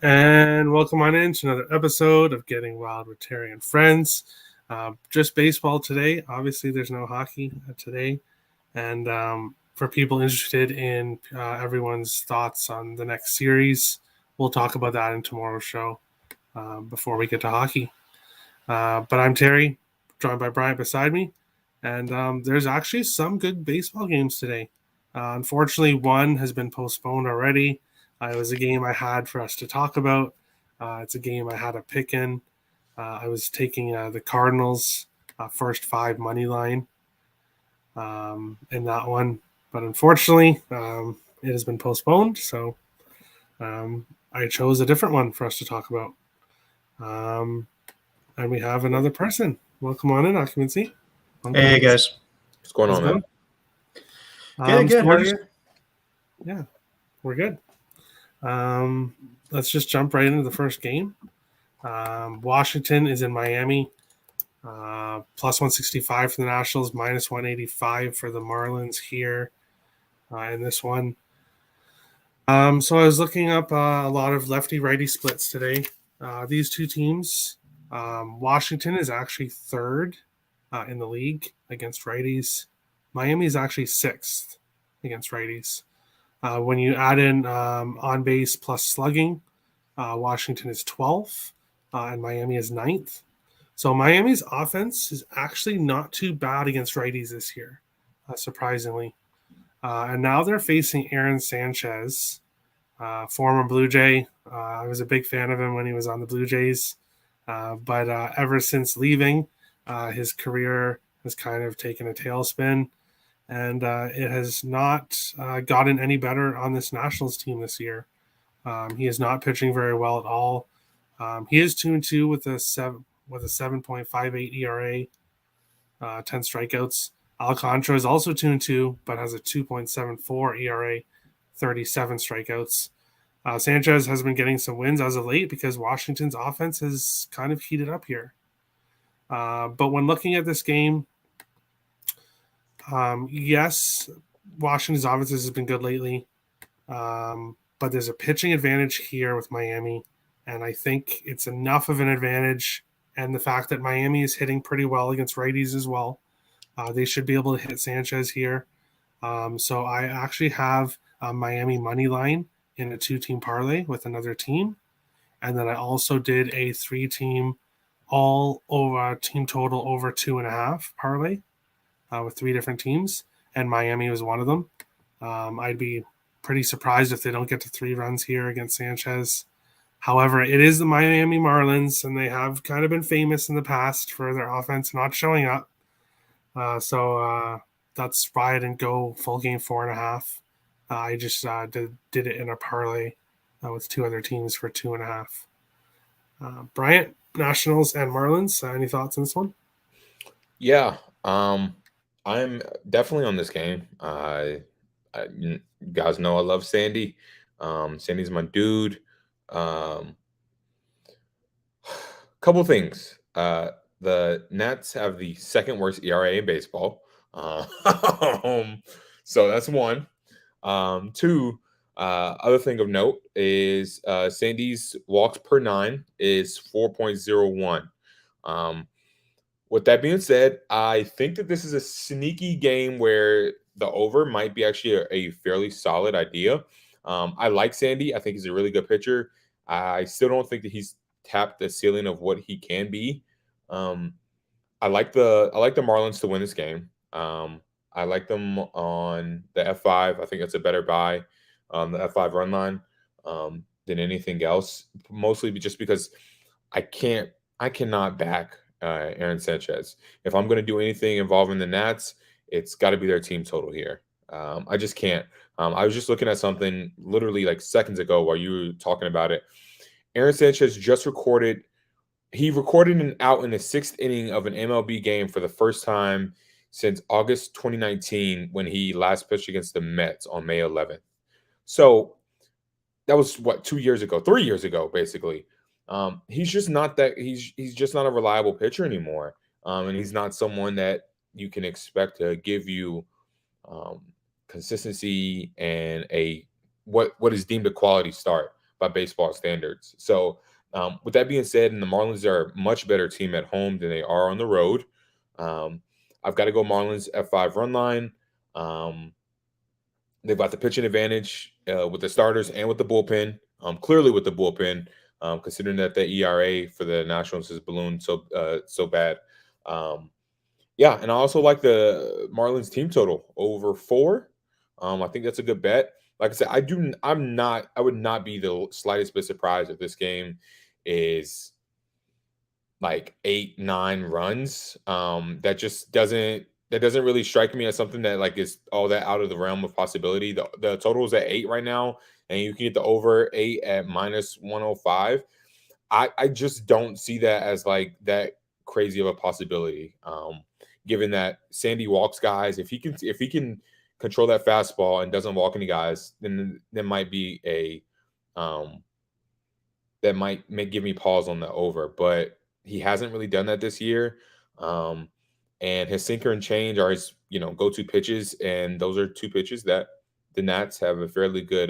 And welcome on in to another episode of Getting Wild with Terry and Friends. Just baseball today. Obviously, there's no hockey today. And for people interested in everyone's thoughts on the next series, we'll talk about that in tomorrow's show before we get to hockey. But I'm Terry, joined by Bryant beside me. And there's actually some good baseball games today. Unfortunately, one has been postponed already. It was a game I had for us to talk about. It's a game I had a pick in. I was taking the Cardinals first five money line in that one, but unfortunately, it has been postponed. So I chose a different one for us to talk about. And we have another person. Welcome on in, Occupancy. Hey guys, What's going How's on, it man? going? good. How are you? Yeah, we're good. Let's just jump right into the first game. Washington is in Miami. Plus 165 for the Nationals, minus 185 for the Marlins here in this one. So I was looking up a lot of lefty-righty splits today. These two teams, Washington is actually third in the league against righties. Miami is actually sixth against righties. When you add in on base plus slugging, Washington is 12th and Miami is 9th. So Miami's offense is actually not too bad against righties this year, surprisingly. And now they're facing Aaron Sanchez, former Blue Jay. I was a big fan of him when he was on the Blue Jays. But ever since leaving, his career has kind of taken a tailspin. And it has not gotten any better on this Nationals team this year. He is not pitching very well at all. He is 2-2 with a 7.58 ERA, 10 strikeouts. Alcantara is also 2-2, but has a 2.74 ERA, 37 strikeouts. Sanchez has been getting some wins as of late because Washington's offense has kind of heated up here. But when looking at this game, yes, Washington's offense has been good lately, but there's a pitching advantage here with Miami, and I think it's enough of an advantage. And the fact that Miami is hitting pretty well against righties as well, they should be able to hit Sanchez here. So I actually have a Miami money line in a two-team parlay with another team, and then I also did a three-team all over team total over 2.5 parlay with three different teams, and Miami was one of them. I'd be pretty surprised if they don't get to 3 runs here against Sanchez. However, it is the Miami Marlins, and they have kind of been famous in the past for their offense not showing up. So that's why I didn't go full game 4.5. I just did it in a parlay with two other teams for 2.5. Bryant, Nationals and Marlins. Any thoughts on this one? Yeah, I'm definitely on this game. You guys know I love Sandy. Sandy's my dude. Couple things. The Nats have the second worst ERA in baseball. So that's one. Two, other thing of note is Sandy's walks per 9 is 4.01. With that being said, I think that this is a sneaky game where the over might be actually a fairly solid idea. I like Sandy. I think he's a really good pitcher. I still don't think that he's tapped the ceiling of what he can be. I like the Marlins to win this game. I like them on the F5. I think that's a better buy on the F5 run line than anything else. Mostly just because I cannot back Aaron Sanchez. If I'm going to do anything involving the Nats, it's got to be their team total here. I just can't. I was just looking at something literally like seconds ago while you were talking about it. Aaron Sanchez just recorded an out in the 6th inning of an MLB game for the first time since August 2019 when he last pitched against the Mets on May 11th. So that was 3 years ago, basically. He's just not that he's just not a reliable pitcher anymore. And he's not someone that you can expect to give you consistency and what is deemed a quality start. by baseball standards. So, with that being said, and the Marlins are a much better team at home than they are on the road. I've got to go Marlins at 5 run line. They've got the pitching advantage with the starters and with the bullpen. Clearly with the bullpen, considering that the ERA for the Nationals has ballooned so bad. Yeah, and I also like the Marlins team total over 4. I think that's a good bet. Like I said, I would not be the slightest bit surprised if this game is like 8, 9 runs. That doesn't really strike me as something that like is all that out of the realm of possibility. The total is at 8 right now, and you can get the over 8 at -105. I just don't see that as like that crazy of a possibility. Given that Sandy walks guys, if he can control that fastball and doesn't walk any guys, then there might be a that might give me pause on the over, but he hasn't really done that this year. And his sinker and change are his, go-to pitches, and those are 2 pitches that the Nats have a fairly good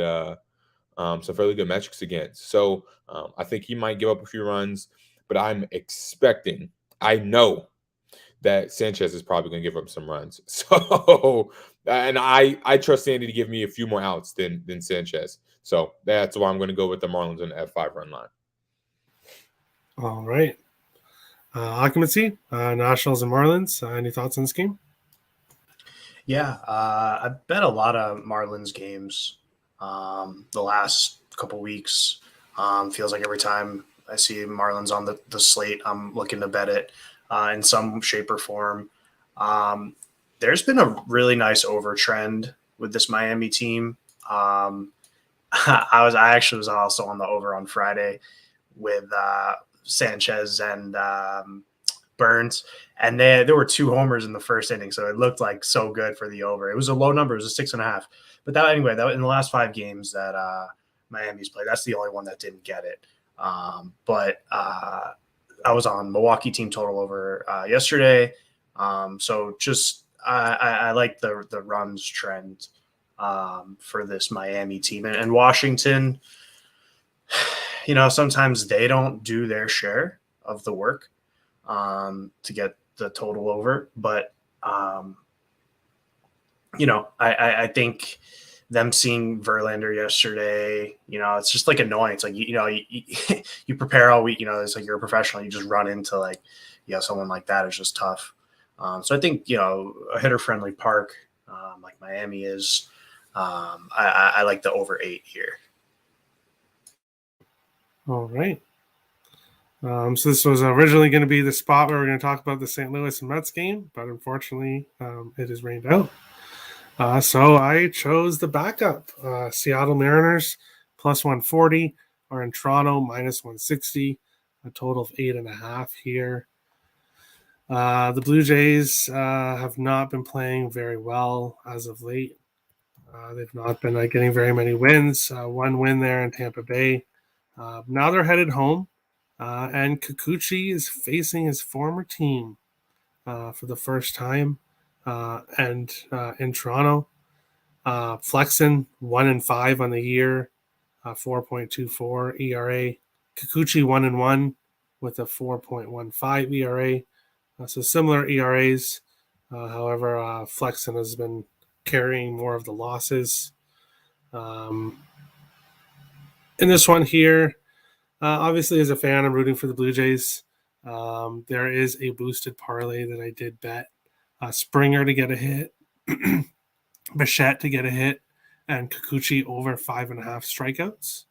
some fairly good metrics against. So I think he might give up a few runs, but I know that Sanchez is probably going to give up some runs. So, and I trust Sandy to give me a few more outs than Sanchez. So that's why I'm going to go with the Marlins on F5 run line. All right. Occupancy, Nationals and Marlins. Any thoughts on this game? Yeah, I bet a lot of Marlins games the last couple weeks. Feels like every time I see Marlins on the slate, I'm looking to bet it in some shape or form. There's been a really nice over trend with this Miami team. I actually was also on the over on Friday with Sanchez and Burns, and there were 2 homers in the first inning, so it looked like so good for the over. It was a low number; it was a 6.5. But that in the last 5 games that Miami's played, that's the only one that didn't get it. But I was on Milwaukee team total over yesterday, so just I like the runs trend for this Miami team and Washington. Sometimes they don't do their share of the work to get the total over. But, I think them seeing Verlander yesterday, it's just like annoying. It's like, you prepare all week, it's like you're a professional. You just run into like, someone like that is just tough. So I think, a hitter-friendly park like Miami is, I like the over 8 here. All right. So this was originally going to be the spot where we're going to talk about the St. Louis and Mets game, but unfortunately it has rained out. So I chose the backup. Seattle Mariners plus 140 are in Toronto minus 160, a total of 8.5 here. The Blue Jays have not been playing very well as of late. They've not been getting very many wins. 1 win there in Tampa Bay. Now they're headed home, and Kikuchi is facing his former team for the first time, and in Toronto. Flexen 1-5 on the year, 4.24 ERA. Kikuchi 1-1 with a 4.15 ERA. So similar ERAs. However, Flexen has been carrying more of the losses. In this one here, obviously as a fan, I'm rooting for the Blue Jays. There is a boosted parlay that I did bet. Springer to get a hit, Bichette to get a hit, and Kikuchi over 5.5 strikeouts,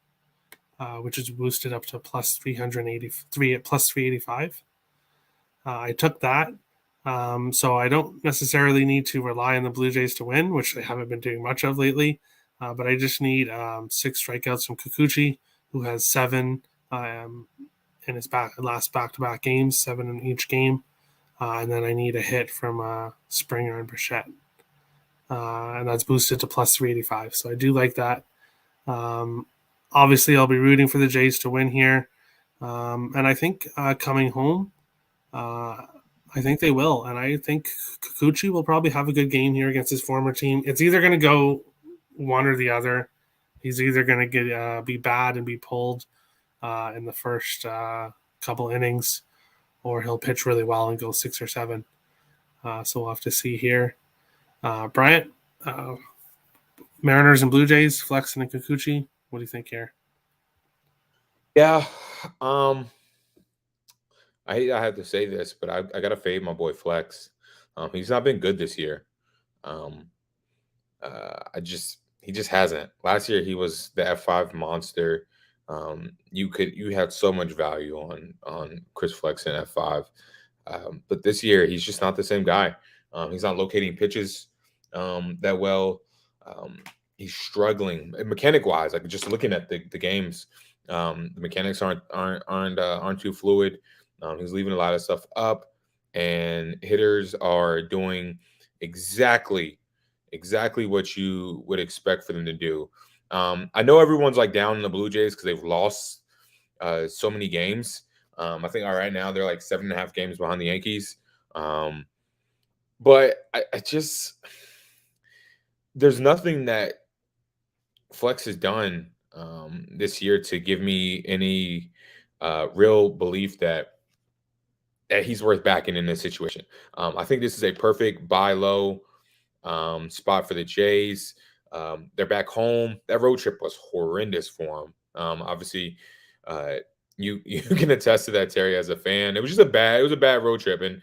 which is boosted up to plus 383 at plus 385. I took that. So I don't necessarily need to rely on the Blue Jays to win, which they haven't been doing much of lately. But I just need 6 strikeouts from Kikuchi, who has 7 in his last back-to-back games, 7 in each game. And then I need a hit from Springer and Bichette. And that's boosted to plus 385. So I do like that. Obviously, I'll be rooting for the Jays to win here. And I think coming home, I think they will. And I think Kikuchi will probably have a good game here against his former team. It's either going to go one or the other. He's either going to get be bad and be pulled in the first couple innings, or he'll pitch really well and go 6 or 7. So we'll have to see here. Bryant, Mariners and Blue Jays, Flexen and Kikuchi. What do you think here? Yeah. I hate I have to say this, but I got to fade my boy Flex. He's not been good this year. Um, he just hasn't. Last year he was the F5 monster. You had so much value on Chris Flex in F5, but this year he's just not the same guy. He's not locating pitches that well. He's struggling mechanic wise. Like just looking at the games, the mechanics aren't too fluid. He's leaving a lot of stuff up, and hitters are doing exactly what you would expect for them to do. I know everyone's like down in the Blue Jays because they've lost so many games. I think right now they're like 7.5 games behind the Yankees. But I just there's nothing that Flex has done this year to give me any real belief that he's worth backing in this situation. I think this is a perfect buy low spot for the Jays. They're back home. That road trip was horrendous for them. Obviously, you can attest to that, Terry, as a fan. It was a bad road trip, and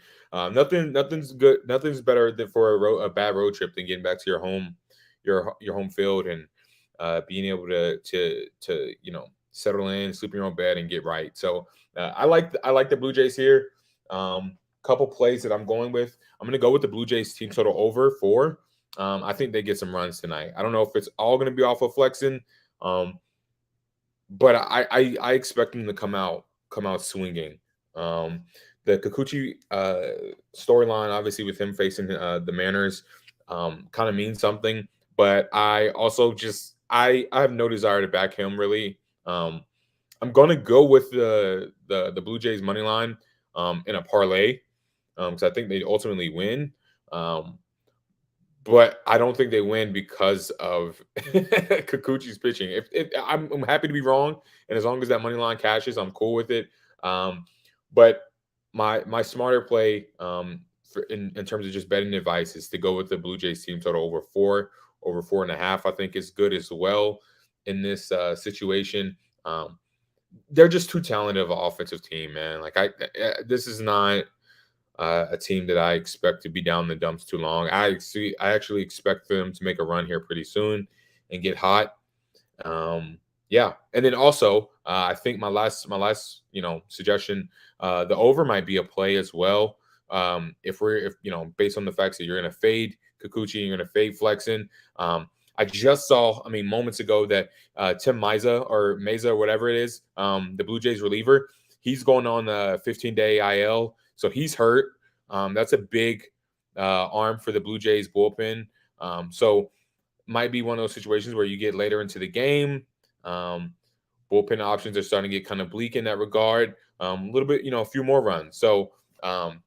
nothing's better than for a bad road trip than getting back to your home field and being able to settle in, sleep in your own bed, and get right. So I like the Blue Jays here. Couple plays that I'm going with. I'm going to go with the Blue Jays team total over 4. I think they get some runs tonight. I don't know if it's all going to be off of flexing, but I expect them to come out swinging. The Kikuchi storyline, obviously, with him facing the Mariners, kind of means something. But I also I have no desire to back him really. I'm going to go with the Blue Jays money line in a parlay. Because I think they ultimately win. But I don't think they win because of Kikuchi's pitching. If I'm happy to be wrong, and as long as that money line cashes, I'm cool with it. But my smarter play in terms of just betting advice is to go with the Blue Jays team total over 4.5. I think is good as well in this situation. They're just too talented of an offensive team, man. Like this is not a team that I expect to be down the dumps too long. I actually expect them to make a run here pretty soon and get hot. Yeah, and then also I think my last suggestion, the over might be a play as well. If based on the facts that you're going to fade Kikuchi, you're going to fade Flexen. I just saw, moments ago that Tim Meza or whatever it is, the Blue Jays reliever, he's going on a 15-day IL. So he's hurt. That's a big arm for the Blue Jays bullpen. So might be one of those situations where you get later into the game. Bullpen options are starting to get kind of bleak in that regard. A little bit, a few more runs. So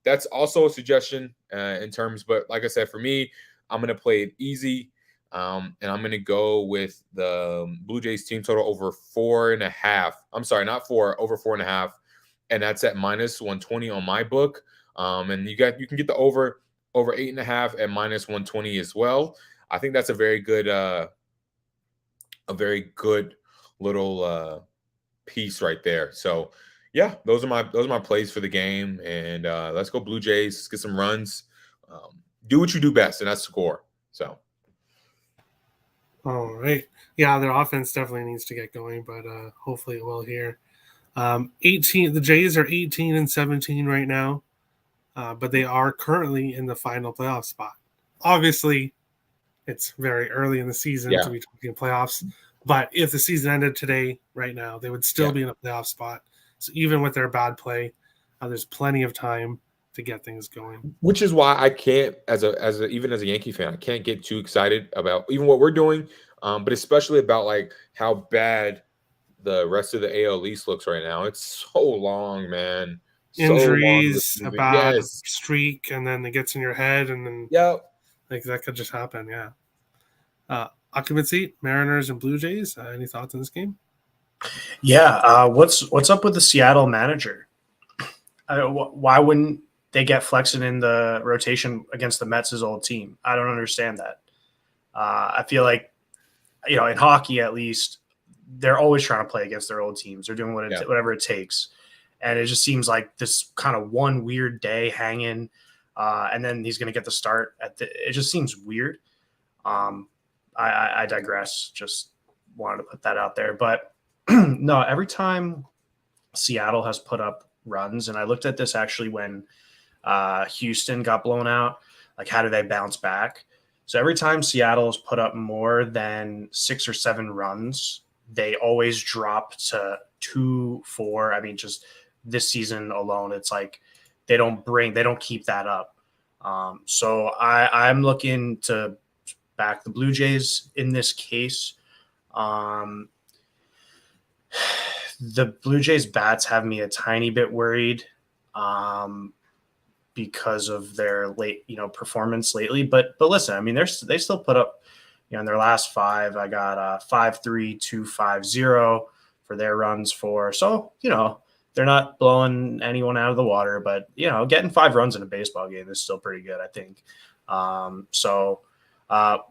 that's also a suggestion in terms. But like I said, for me, I'm going to play it easy. And I'm going to go with the Blue Jays team total over 4.5. I'm sorry, not 4, over 4.5. And that's at -120 on my book. And you can get the over 8.5 at -120 as well. I think that's a very good little piece right there. So yeah, those are my plays for the game. And let's go Blue Jays. Let's get some runs. Do what you do best, and that's score. So. All right. Yeah, their offense definitely needs to get going, but hopefully it will here. 18. The Jays are 18-17 right now, but they are currently in the final playoff spot. Obviously, it's very early in the season to be talking playoffs, but if the season ended today, right now, they would still be in a playoff spot. So even with their bad play, there's plenty of time to get things going. Which is why I can't, even as a Yankee fan, I can't get too excited about even what we're doing, but especially about like how bad the rest of the AL East looks right now. It's so long, man. Injuries, a bad streak, and then it gets in your head, and then like that could just happen. Yeah. Occupancy, Mariners and Blue Jays. Any thoughts on this game? Yeah. What's up with the Seattle manager? Why wouldn't they get flexing in the rotation against the Mets' old team? I don't understand that. I feel like, in hockey at least, they're always trying to play against their old teams. They're doing whatever it takes. And it just seems like this kind of one weird day hanging, and then he's going to get the start. It just seems weird. I digress. Just wanted to put that out there. But no, every time Seattle has put up runs, and I looked at this actually when Houston got blown out, like how do they bounce back? So every time Seattle's put up more than 6 or 7 runs, they always drop to 2, 4. I mean, just this season alone, it's like they don't keep that up. So I'm looking to back the Blue Jays in this case. The Blue Jays bats have me a tiny bit worried because of their late, performance lately. But listen, I mean, they still put up, in their last 5, I got 5.3, 2.50 for their runs for. So, they're not blowing anyone out of the water, but getting 5 runs in a baseball game is still pretty good, I think.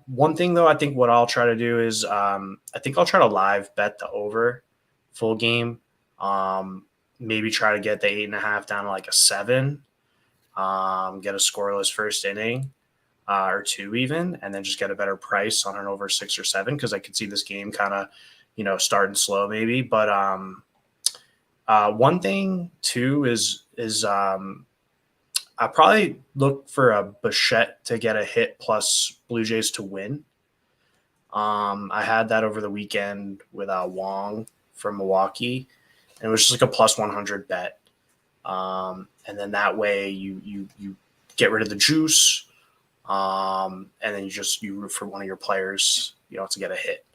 One thing though, I think what I'll try to do is I think I'll try to live bet the over full game. Maybe try to get the 8.5 down to like a 7. Get a scoreless first inning or 2 even, and then just get a better price on an over 6 or 7 because I could see this game kind of, starting slow maybe. But one thing too is I probably look for a Bichette to get a hit plus Blue Jays to win. I had that over the weekend with Wong from Milwaukee, and it was just like a plus 100 bet. And then that way you get rid of the juice, and then you root for one of your players, to get a hit.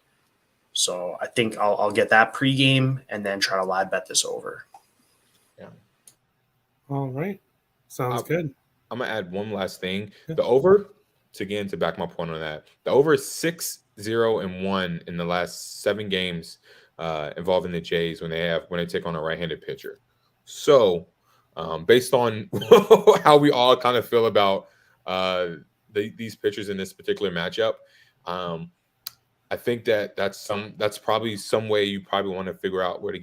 So I think I'll get that pregame and then try to live bet this over. Yeah. All right. Sounds good. I'm gonna add one last thing. The over, to back my point on that. The over is 6-0-1 in the last 7 games involving the Jays when they take on a right-handed pitcher. So, based on how we all kind of feel about these pitchers in this particular matchup, I think that's probably some way you probably want to figure out where to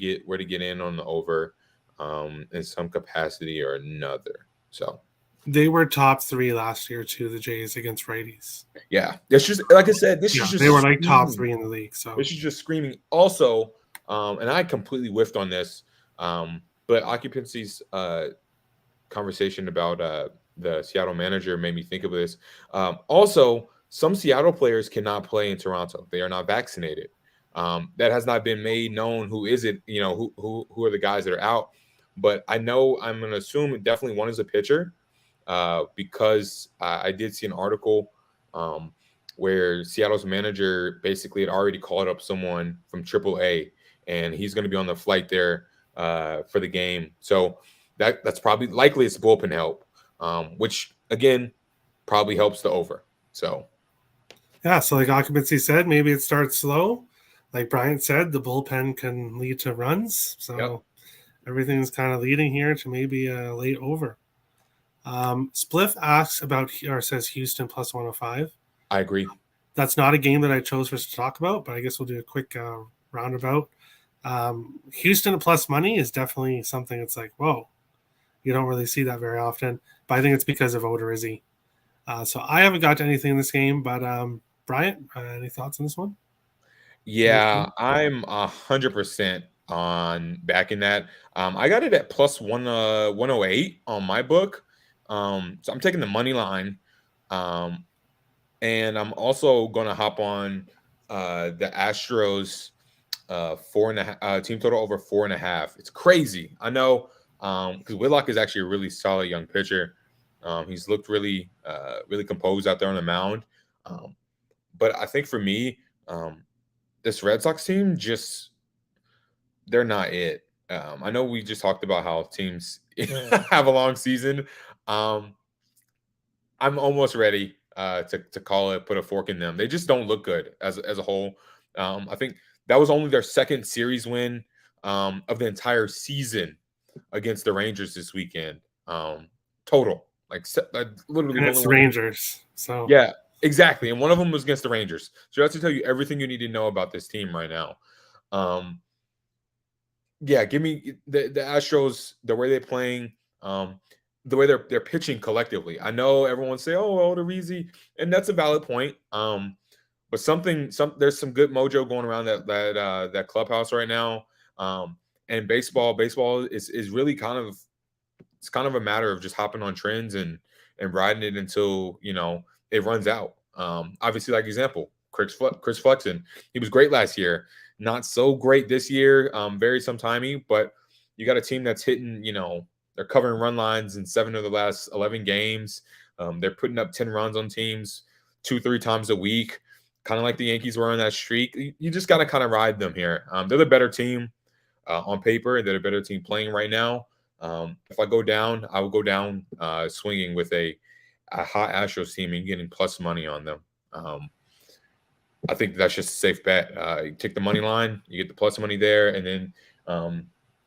get in on the over in some capacity or another. So they were top 3 last year too, the Jays against righties. Yeah, it's just like I said. They were like top 3 in the league. So this is just screaming. Also, and I completely whiffed on this, but occupancy's conversation about the Seattle manager made me think of this. Also, some Seattle players cannot play in Toronto. They are not vaccinated. That has not been made known. Who is it? Who are the guys that are out? But I'm going to assume definitely one is a pitcher because I did see an article where Seattle's manager basically had already called up someone from AAA, and he's going to be on the flight there for the game. So that's probably likely it's bullpen help, which again probably helps the over. So yeah, so like occupancy said, maybe it starts slow. Like Brian said, the bullpen can lead to runs. So everything's kind of leading here to maybe a late over. Spliff asks says Houston plus 105. I agree. That's not a game that I chose for us to talk about, but I guess we'll do a quick roundabout. Houston plus money is definitely something that's like, whoa, you don't really see that very often. But I think it's because of Odorizzi. So I haven't got to anything in this game, but Bryant, any thoughts on this one? Yeah, I'm 100% on backing that. I got it at plus 108 on my book. So I'm taking the money line. And I'm also going to hop on the Astros 4.5 team total over 4.5. It's crazy. I know because Whitlock is actually a really solid young pitcher. He's looked really composed out there on the mound. But I think for me, this Red Sox team they're not it. I know we just talked about how teams have a long season. I'm almost ready to call it, put a fork in them. They just don't look good as a whole. I think that was only their second series win of the entire season against the Rangers this weekend. Total, literally And the it's only the one. Rangers. So Yeah, exactly. And one of them was against the Rangers. So that's to tell you everything you need to know about this team right now. Yeah, give me the Astros, the way they're playing, the way they're pitching collectively. I know everyone say, "Oh, Odorizzi," and that's a valid point. But there's some good mojo going around that clubhouse right now. And baseball is really it's kind of a matter of just hopping on trends and riding it until it runs out. Obviously, like example, Chris Flexen, he was great last year, not so great this year. Very sometimey, but you got a team that's hitting. They're covering run lines in 7 of the last 11 games. They're putting up 10 runs on teams 2-3 times a week, kind of like the Yankees were on that streak. You just got to kind of ride them here. They're the better team on paper, and they're the better team playing right now. If I go down, I will go down swinging with a hot Astros team and getting plus money on them. I think that's just a safe bet. You take the money line, you get the plus money there, and then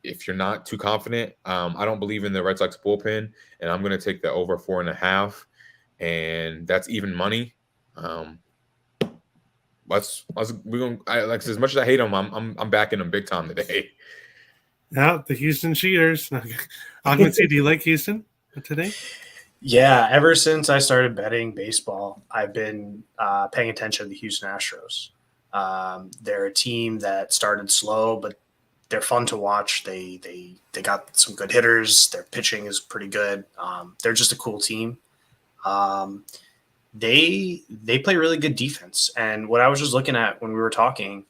if you're not too confident, I don't believe in the Red Sox bullpen, and I'm going to take the over 4.5, and that's even money. We're going. As much as I hate them, I'm backing them big time today. yeah, the Houston Cheaters. Ogmancy, do you like Houston today? Yeah, ever since I started betting baseball, I've been paying attention to the Houston Astros. They're a team that started slow, but they're fun to watch. They got some good hitters. Their pitching is pretty good. They're just a cool team. They play really good defense. And what I was just looking at when we were talking,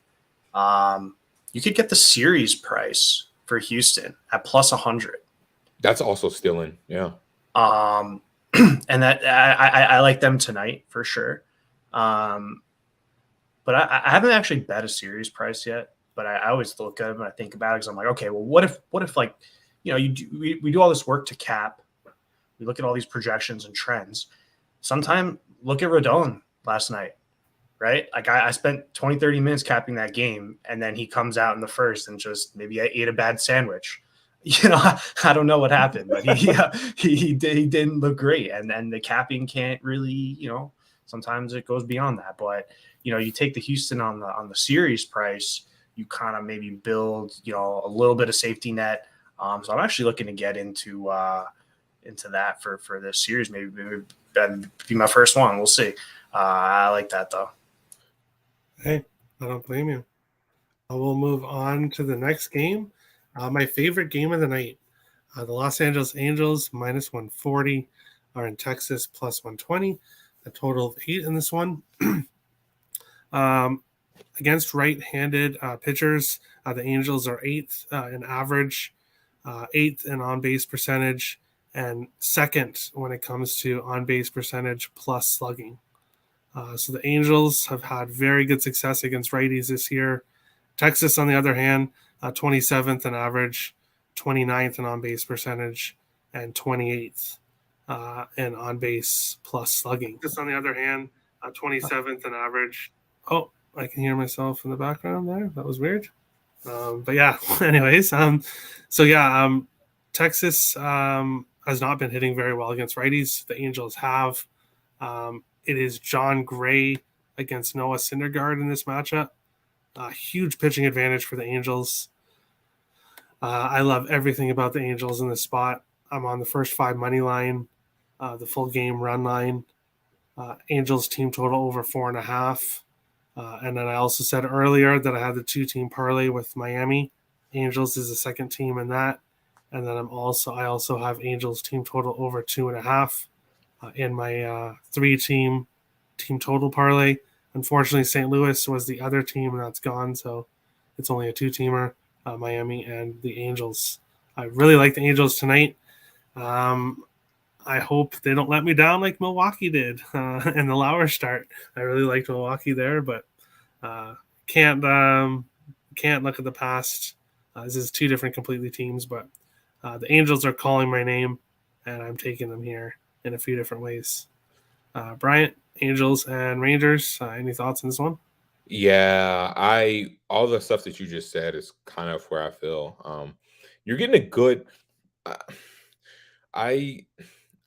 you could get the series price for Houston at plus 100. That's also stealing, yeah. And that I like them tonight for sure. But I haven't actually bet a series price yet. But I always look at them and I think about it because I'm like, okay, well, what if like, we do all this work to cap. We look at all these projections and trends. Sometime look at Rodon last night, right? Like I spent 20, 30 minutes capping that game, and then he comes out in the first and just maybe I ate a bad sandwich. I don't know what happened, but he didn't look great. And then the capping can't really, sometimes it goes beyond that. But, you take the Houston on the series price, you kind of maybe build, a little bit of safety net. So I'm actually looking to get into that for this series. Maybe that'd be my first one. We'll see. I like that though. Hey, I don't blame you. We'll move on to the next game. My favorite game of the night. The Los Angeles Angels minus 140 are in Texas plus 120. A total of 8 in this one. Against right-handed pitchers, the Angels are 8th in average, 8th in on-base percentage, and 2nd when it comes to on-base percentage plus slugging. So the Angels have had very good success against righties this year. Texas, on the other hand, 27th in average, 29th in on-base percentage, and 28th in on-base plus slugging. Texas, on the other hand, 27th in average. Oh, I can hear myself in the background there. That was weird. But yeah, anyways. Texas has not been hitting very well against righties. The Angels have. It is John Gray against Noah Syndergaard in this matchup. Huge pitching advantage for the Angels. I love everything about the Angels in this spot. I'm on the first 5 money line, the full game run line. Angels team total over 4.5. And then I also said earlier that I had the 2-team parlay with Miami. Angels is the second team in that. And then I also have Angels team total over 2.5 in my 3-team team total parlay. Unfortunately, St. Louis was the other team, and that's gone. So it's only a 2-teamer, Miami and the Angels. I really like the Angels tonight. I hope they don't let me down like Milwaukee did in the Lauer start. I really liked Milwaukee there, but can't look at the past. This is 2 different completely teams, but the Angels are calling my name, and I'm taking them here in a few different ways. Bryant, Angels and Rangers. Any thoughts on this one? Yeah, all the stuff that you just said is kind of where I feel. You're getting a good. Uh, I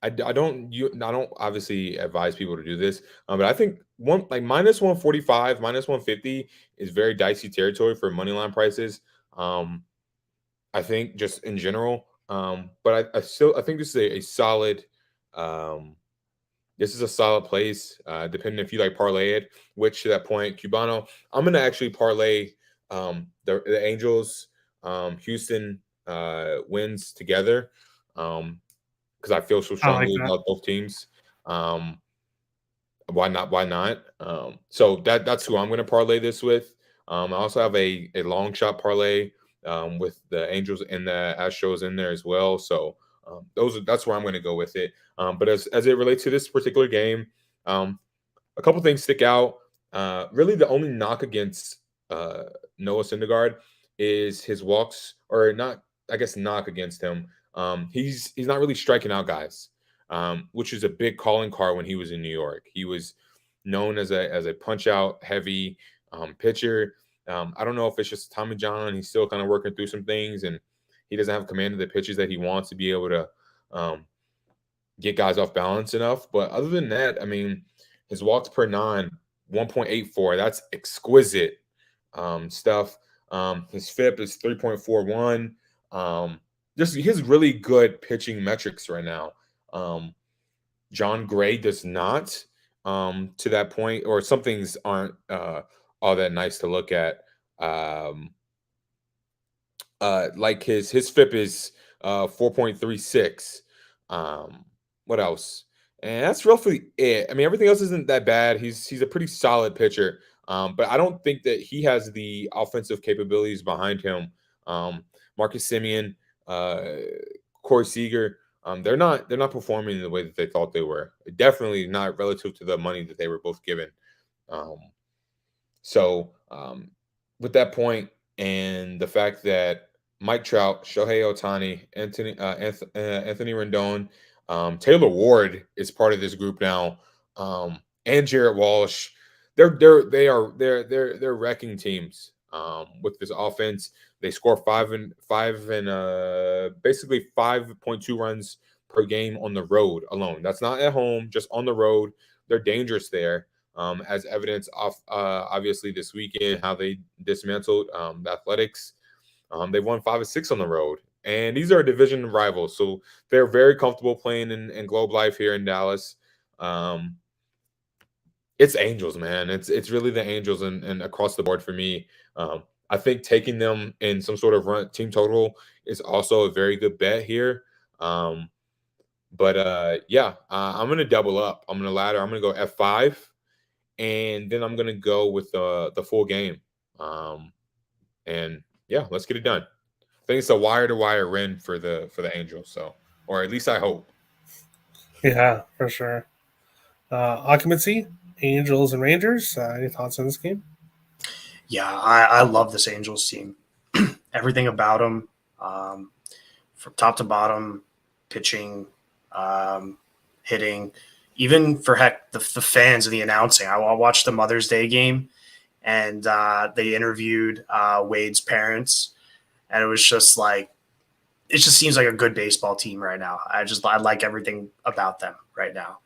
I don't obviously advise people to do this, but I think one like minus 145, minus 150 is very dicey territory for money line prices. Um, I think just in general. But I think this is a solid. Um, this is a solid place. Depending if you like parlay it, which to that point, Cubano, I'm gonna actually parlay the Angels, Houston wins together. Because I feel so I like strongly that. about both teams. Um, why not? Why not? So that's who I'm going to parlay this with. I also have a long shot parlay with the Angels and the Astros in there as well. So that's where I'm going to go with it. But as it relates to this particular game, um, a couple things stick out. Really, the only knock against uh, Noah Syndergaard is his walks, or not. I guess knock against him. He's not really striking out guys, which is a big calling card when he was in New York. He was known as a punch out heavy pitcher. I don't know if it's just Tommy John and he's still kind of working through some things, and he doesn't have command of the pitches that he wants to be able to um, get guys off balance enough. But other than that, I mean, his walks per nine, 1.84. That's exquisite stuff. His FIP is 3.41. Just he has really good pitching metrics right now. John Gray does not to that point, or some things aren't all that nice to look at. Like his FIP is 4.36. What else? And that's roughly it. I mean, everything else isn't that bad. He's a pretty solid pitcher. But I don't think that he has the offensive capabilities behind him. Marcus Simeon, uh, Corey Seager, they're not performing the way that they thought they were. Definitely not relative to the money that they were both given. Um, so with that point and the fact that Mike Trout, Shohei Otani, Anthony Rendon, Taylor Ward is part of this group now, and Jarrett Walsh. They're wrecking teams with this offense. They score basically 5.2 runs per game on the road alone. That's not at home, just on the road. They're dangerous there. As evidence off obviously this weekend how they dismantled the Athletics. They've won 5 of 6 on the road, and these are division rivals, so they're very comfortable playing in Globe Life here in Dallas. It's Angels, man. It's really the Angels and across the board for me. I think taking them in some sort of run team total is also a very good bet here. But yeah, I'm gonna double up. I'm gonna ladder. I'm gonna go F5, and then I'm gonna go with the full game. And yeah, let's get it done. I think it's a wire to wire win for the Angels. So, or at least I hope. Yeah, for sure. Occupancy, Angels and Rangers. Any thoughts on this game? Yeah, I love this Angels team. Everything about them, from top to bottom, pitching, hitting, even for heck, the fans and the announcing. I watched the Mother's Day game, and they interviewed Wade's parents, and it was just like, it just seems like a good baseball team right now. I like everything about them right now,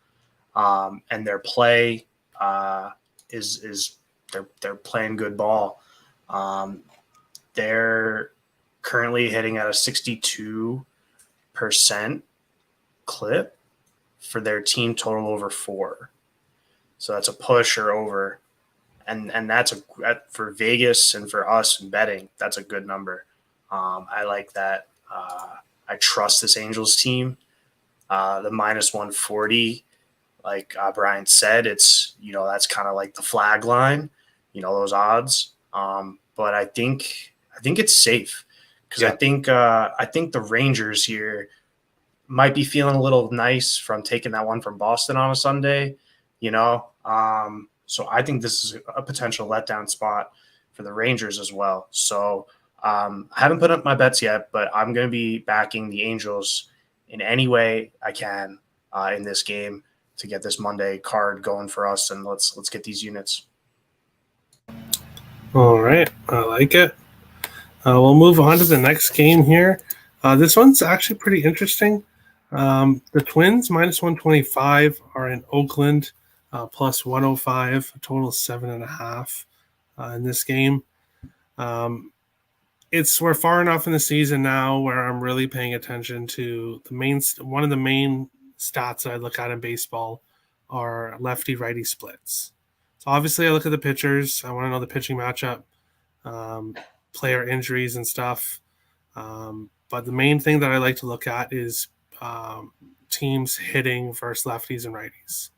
and their play is they're playing good ball. They're currently hitting at a 62% clip for their team total over 4. So that's a push or over. And that's for Vegas and for us in betting, that's a good number. I like that. I trust this Angels team. The minus 140, like Brian said, it's, that's kind of like the flag line, those odds. But I think it's safe because Yeah. I think the Rangers here might be feeling a little nice from taking that one from Boston on a Sunday, So I think this is a potential letdown spot for the Rangers as well. So I haven't put up my bets yet, but I'm going to be backing the Angels in any way I can in this game to get this Monday card going for us, and let's get these units. All right, I like it. We'll move on to the next game here. This one's actually pretty interesting. The Twins minus 125 are in Oakland, plus 105, a total of 7.5 in this game. We're far enough in the season now where I'm really paying attention to one of the main stats that I look at in baseball are lefty righty splits. So obviously I look at the pitchers. I want to know the pitching matchup, player injuries and stuff. But the main thing that I like to look at is teams hitting versus lefties and righties.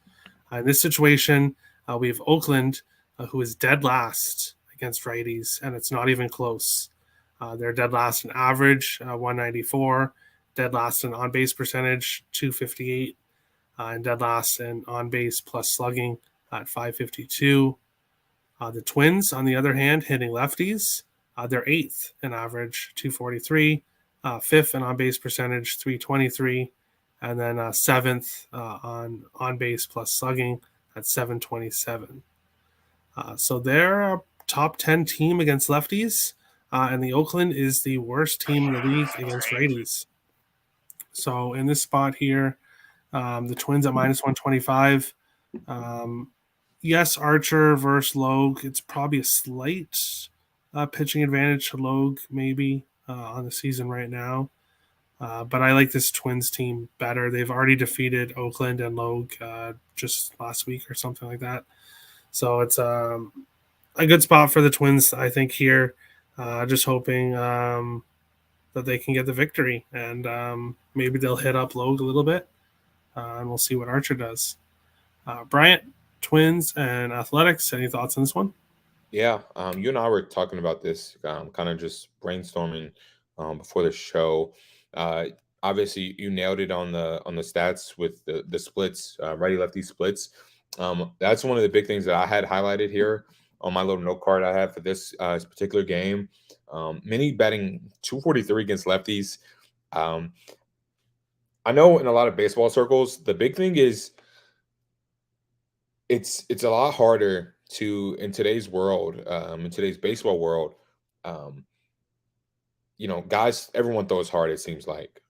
In this situation, we have Oakland, who is dead last against righties, and it's not even close. They're dead last in average, 194, dead last in on-base percentage, 258, and dead last in on-base plus slugging at 552. The Twins, on the other hand, hitting lefties, they're 8th in average, 243, 5th in on-base percentage, 323, and then 7th on base plus slugging at 727. So they're a top 10 team against lefties, and the Oakland is the worst team in the league against righties. So in this spot here, the Twins at minus 125. Yes, Archer versus Logue. It's probably a slight pitching advantage to Logue, maybe, on the season right now. But I like this Twins team better. They've already defeated Oakland and Logue just last week or something like that. So it's a good spot for the Twins, I think, here. Just hoping that they can get the victory. And maybe they'll hit up Logue a little bit. And we'll see what Archer does. Bryant, Twins and Athletics. Any thoughts on this one? Yeah, you and I were talking about this, kind of just brainstorming before the show. Obviously, you nailed it on the stats with the splits, righty lefty splits. That's one of the big things that I had highlighted here on my little note card I had for this particular game. Mini betting 243 against lefties. I know in a lot of baseball circles, the big thing is it's a lot harder to in today's world, in today's baseball world. Guys, everyone throws hard, it seems like.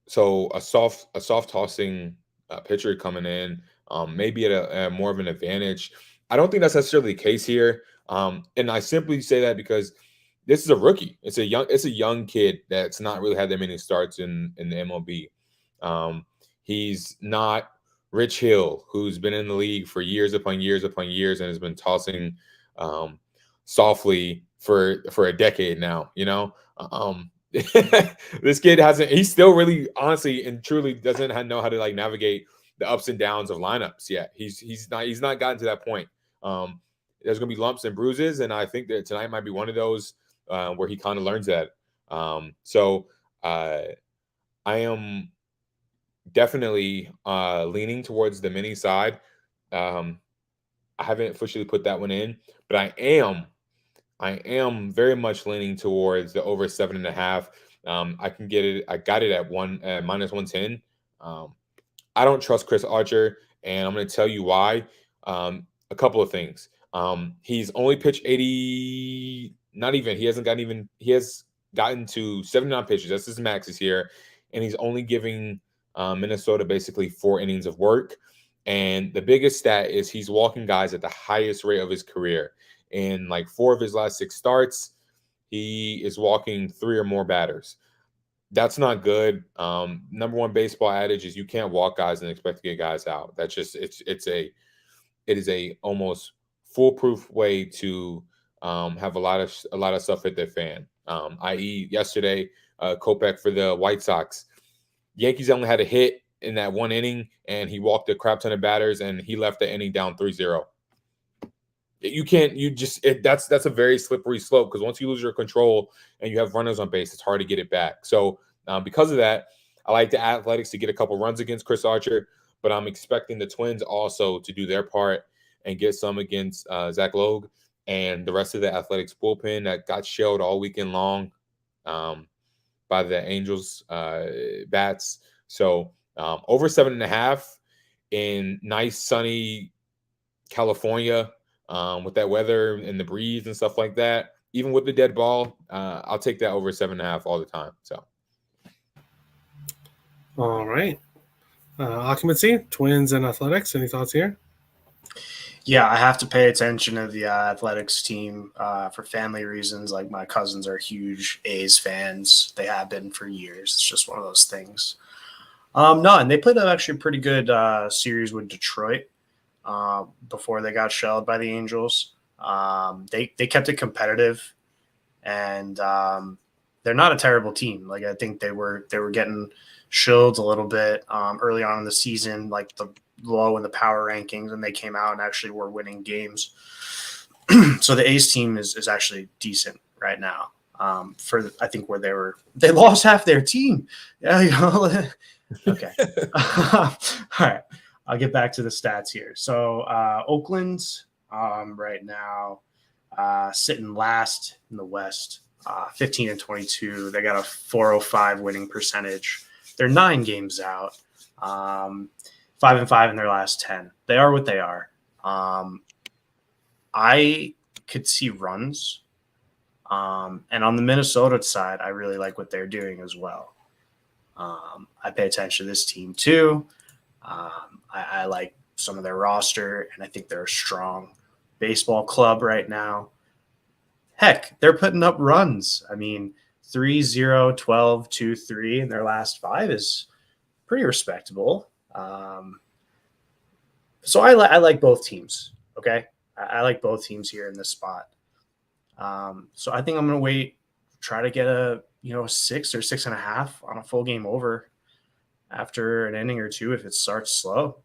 So a soft tossing pitcher coming in, maybe at a more of an advantage. I don't think that's necessarily the case here. And I simply say that because this is a rookie. It's a young kid that's not really had that many starts in the MLB. He's not Rich Hill, who's been in the league for years upon years upon years and has been tossing softly for a decade now. This kid he's still really honestly and truly doesn't know how to navigate the ups and downs of lineups yet. He's not gotten to that point. There's gonna be lumps and bruises, and I think that tonight might be one of those where he kind of learns that. So I am definitely leaning towards the mini side. I haven't officially put that one in, but I am very much leaning towards the over 7.5. I can get it. I got it at minus 110. I don't trust Chris Archer, and I'm going to tell you why. A couple of things. He's only pitched 80. Not even. He has gotten to 79 pitches. That's his max this year, and he's only giving Minnesota basically 4 innings of work. And the biggest stat is he's walking guys at the highest rate of his career. In 4 of his last 6 starts, he is walking 3 or more batters. That's not good. Number one baseball adage is you can't walk guys and expect to get guys out. That's just it is a almost foolproof way to have a lot of stuff hit their fan. I.e., yesterday, Kopech for the White Sox. Yankees only had a hit in that 1 inning, and he walked a crap ton of batters, and he left the inning down 3-0. That's a very slippery slope because once you lose your control and you have runners on base, it's hard to get it back. So because of that, I like the Athletics to get a couple runs against Chris Archer, but I'm expecting the Twins also to do their part and get some against Zach Logue and the rest of the Athletics bullpen that got shelled all weekend long by the Angels bats. So Over 7.5 in nice sunny California, with that weather and the breeze and stuff like that. Even with the dead ball, I'll take that over 7.5 all the time. So, All right. Occupancy, Twins and Athletics. Any thoughts here? Yeah, I have to pay attention to the athletics team for family reasons. Like my cousins are huge A's fans. They have been for years. It's just one of those things. No, and they played actually a pretty good series with Detroit before they got shelled by the Angels. They kept it competitive, and they're not a terrible team. Like I think they were getting shilled a little bit early on in the season, like the low in the power rankings, and they came out and actually were winning games. So the A's team is actually decent right now. I think where they lost half their team. Yeah, okay. All right. I'll get back to the stats here. So Oakland right now sitting last in the West, 15-22. They got a 405 winning percentage. They're 9 games out, 5-5 in their last 10. They are what they are. I could see runs. And on the Minnesota side, I really like what they're doing as well. I pay attention to this team too. I like some of their roster, and I think they're a strong baseball club right now. Heck, they're putting up runs. I mean, 3-0, 12, 2-3 in their last 5 is pretty respectable. So I like both teams. Okay, I like both teams here in this spot. So I think I'm going to wait, try to get a 6 or 6.5 on a full game over after an inning or two if it starts slow.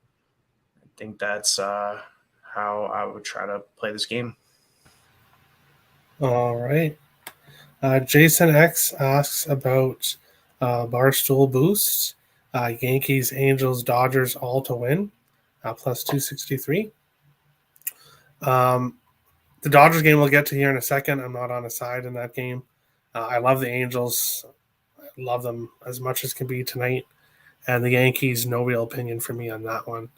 I think that's how I would try to play this game. All right. Jason X asks about Barstool Boost. Yankees, Angels, Dodgers all to win, plus 263. The Dodgers game we'll get to here in a second. I'm not on a side in that game. I love the Angels. I love them as much as can be tonight. And the Yankees, no real opinion for me on that one.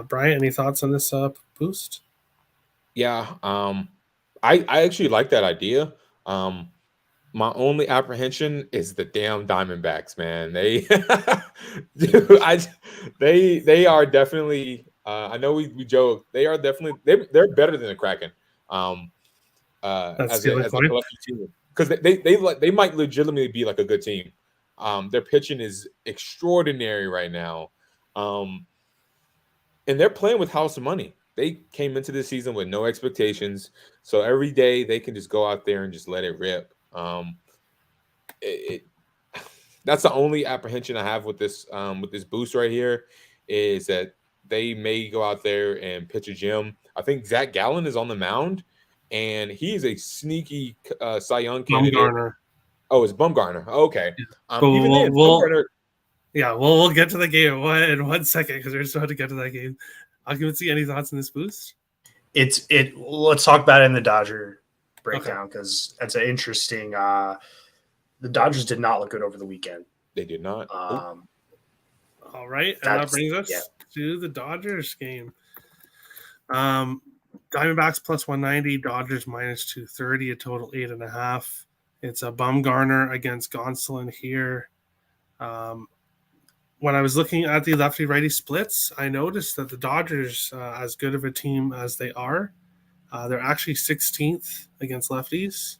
Brian, any thoughts on this boost? yeah, I actually like that idea. My only apprehension is the damn Diamondbacks, man. Dude, they are definitely. I know we joke. They are definitely they're better than the Kraken. That's As the a other point. collective team, because they might legitimately be like a good team. Their pitching is extraordinary right now, and they're playing with house money. They came into the season with no expectations, so every day they can just go out there and just let it rip. It That's the only apprehension I have with this boost right here, is that they may go out there and pitch a gem. I think Zach Gallen is on the mound, and he's a sneaky Cy Young candidate. Bumgarner. Oh, it's Bumgarner. Okay, But even then, Bumgarner. Yeah, we'll get to the game in one second because we're just about to get to that game. Occupancy, any thoughts on this boost? Let's talk about it in the Dodger breakdown because that's an interesting. The Dodgers did not look good over the weekend. They did not. All right, and that brings us to the Dodgers game. Diamondbacks plus 190, Dodgers minus 230, a total 8.5. It's a Bumgarner against Gonsolin here. When I was looking at the lefty-righty splits, I noticed that the Dodgers, as good of a team as they are, they're actually 16th against lefties,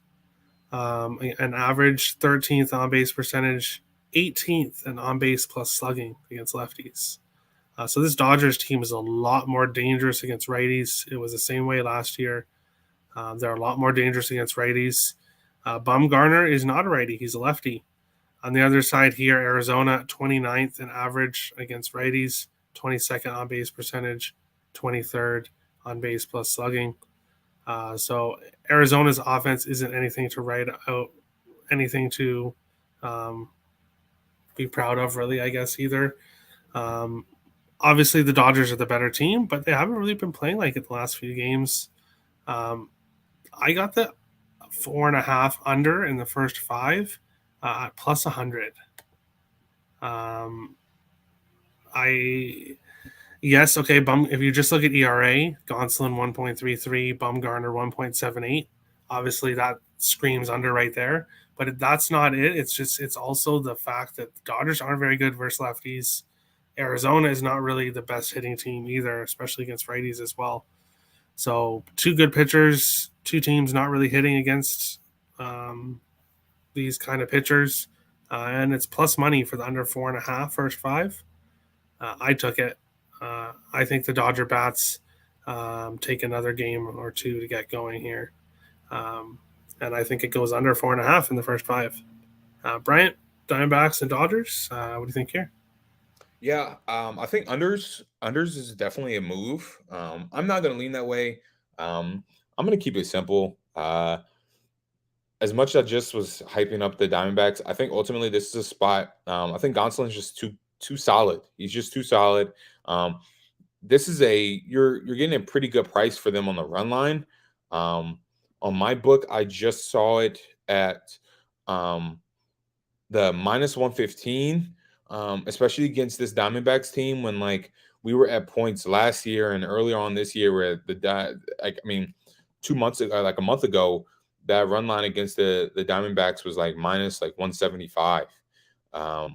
an average 13th on-base percentage, 18th in on-base plus slugging against lefties. So this Dodgers team is a lot more dangerous against righties. It was the same way last year. They're a lot more dangerous against righties. Bumgarner is not a righty. He's a lefty. On the other side here, Arizona, 29th in average against righties, 22nd on base percentage, 23rd on base plus slugging. So Arizona's offense isn't anything to write out, anything to be proud of, really, I guess, either. Obviously, the Dodgers are the better team, but they haven't really been playing like it the last few games. I got the 4.5 under in the first 5. Plus 100. Yes, okay. If you just look at ERA, Gonsolin 1.33, Bumgarner 1.78. Obviously, that screams under right there. But that's not it. It's also the fact that the Dodgers aren't very good versus lefties. Arizona is not really the best hitting team either, especially against righties as well. So two good pitchers, two teams not really hitting against these kind of pitchers, and it's plus money for the under 4.5 first five. I took it. I think the Dodger bats take another game or two to get going here, and I think it goes under 4.5 in the first five. Bryant, Diamondbacks and Dodgers. What do you think here? Yeah, I think unders is definitely a move. I'm not gonna lean that way. I'm gonna keep it simple. As much as I just was hyping up the Diamondbacks, I think ultimately this is a spot. I think Gonsolin's just too solid. He's just too solid. This is you're getting a pretty good price for them on the run line. On my book, I just saw it at the minus 115, especially against this Diamondbacks team when like we were at points last year and earlier on this year where 2 months ago, like a month ago, that run line against the Diamondbacks was like minus like 175. I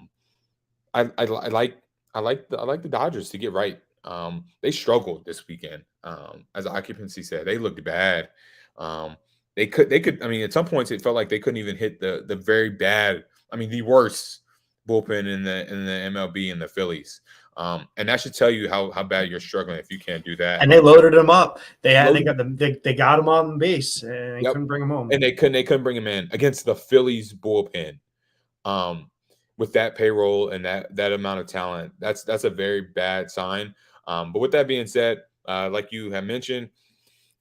like the Dodgers to get right. They struggled this weekend. As occupancy said, they looked bad. They could. I mean, at some points it felt like they couldn't even hit the very bad. I mean, the worst bullpen in the MLB and the Phillies. And that should tell you how bad you're struggling if you can't do that. And they loaded them up. They got them on base, and they couldn't bring them home. And they couldn't bring him in against the Phillies bullpen. With that payroll and that amount of talent, that's a very bad sign. But with that being said, like you have mentioned,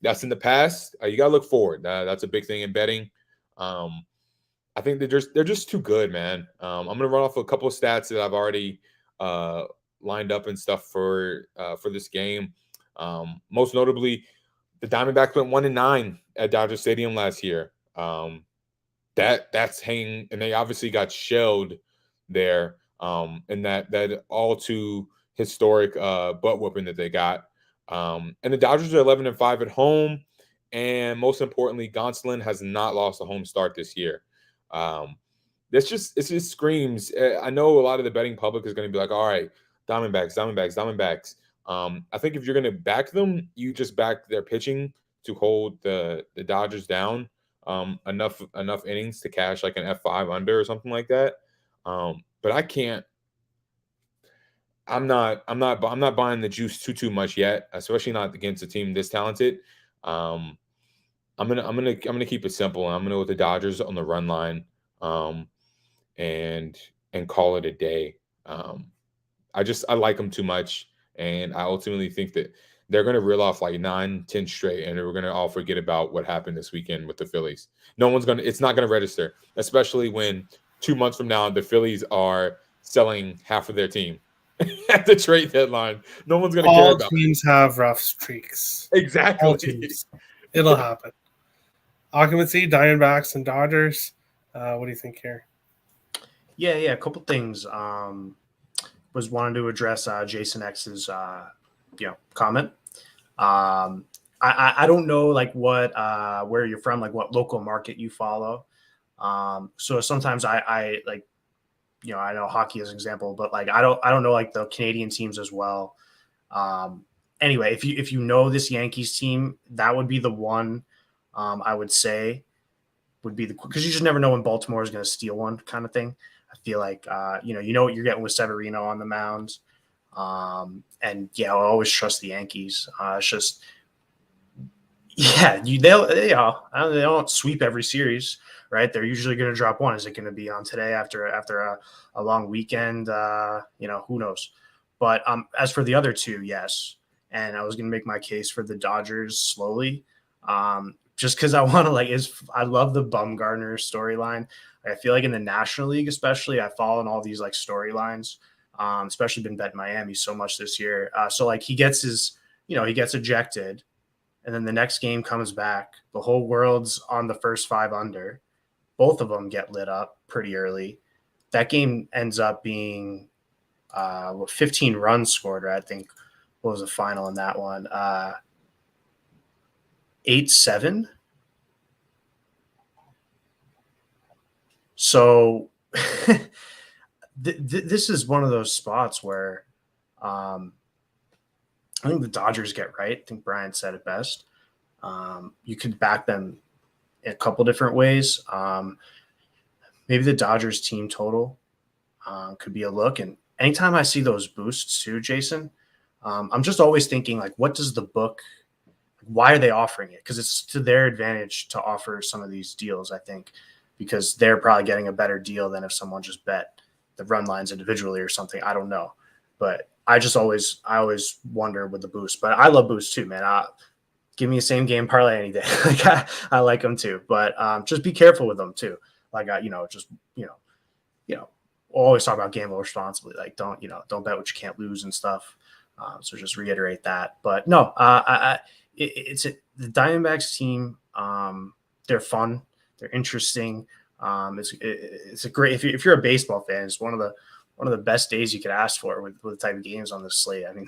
that's in the past. You got to look forward. That's a big thing in betting. I think they're just too good, man. I'm gonna run off a couple of stats that I've already lined up and stuff for this game. Most notably, the Diamondbacks went 1-9 at Dodger Stadium last year. That's hanging, and they obviously got shelled there. And that all too historic butt whooping that they got. And the Dodgers are 11-5 at home, and most importantly, Gonsolin has not lost a home start this year. It just screams. I know a lot of the betting public is going to be like, all right, Diamondbacks. I think if you're going to back them, you just back their pitching to hold the Dodgers down enough innings to cash like an F5 under or something like that. But I can't. I'm not buying the juice too much yet, especially not against a team this talented. I'm gonna keep it simple. I'm gonna go with the Dodgers on the run line, and call it a day. I like them too much, and I ultimately think that they're gonna reel off like 9-10 straight, and we're gonna all forget about what happened this weekend with the Phillies. It's not gonna register, especially when 2 months from now the Phillies are selling half of their team at the trade deadline. No one's gonna care about it. All teams have rough streaks. Exactly. All teams. It'll happen. Occupancy, Diamondbacks and Dodgers. What do you think here? Yeah. A couple things. Was wanting to address Jason X's comment. I don't know like what where you're from, like what local market you follow. So sometimes I like, I know hockey as an example, but like I don't know like the Canadian teams as well. Anyway, if you know this Yankees team, that would be the one I would say would be because you just never know when Baltimore is going to steal one kind of thing. I feel like you know what you're getting with Severino on the mound, and I'll always trust the Yankees. It's just they don't sweep every series, right? They're usually going to drop one. Is it going to be on today after a long weekend? Who knows? But as for the other two, yes. And I was going to make my case for the Dodgers slowly, just because I want to I love the Bumgarner storyline. I feel like in the National League, especially, I've followed all these like storylines, especially been betting Miami so much this year. So like he gets he gets ejected, and then the next game comes back. The whole world's on the first 5 under. Both of them get lit up pretty early. That game ends up being 15 runs scored, right? I think what was the final in that one? 8-7. So this is one of those spots where I think the Dodgers get right. I think Brian said it best. You could back them in a couple different ways. Maybe the Dodgers team total could be a look. And anytime I see those boosts too, Jason, I'm just always thinking, like, what does the book – why are they offering it? Because it's to their advantage to offer some of these deals, I think, because they're probably getting a better deal than if someone just bet the run lines individually or something. I don't know. But I always wonder with the boost. But I love boosts too, man. Give me a same game parlay any day. Like I like them too. But just be careful with them too. Like, always talk about gamble responsibly. Like, don't bet what you can't lose and stuff. So just reiterate that. But no, the Diamondbacks team. They're fun. They're interesting. It's a great, if you're a baseball fan, it's one of the best days you could ask for with the type of games on this slate. I mean,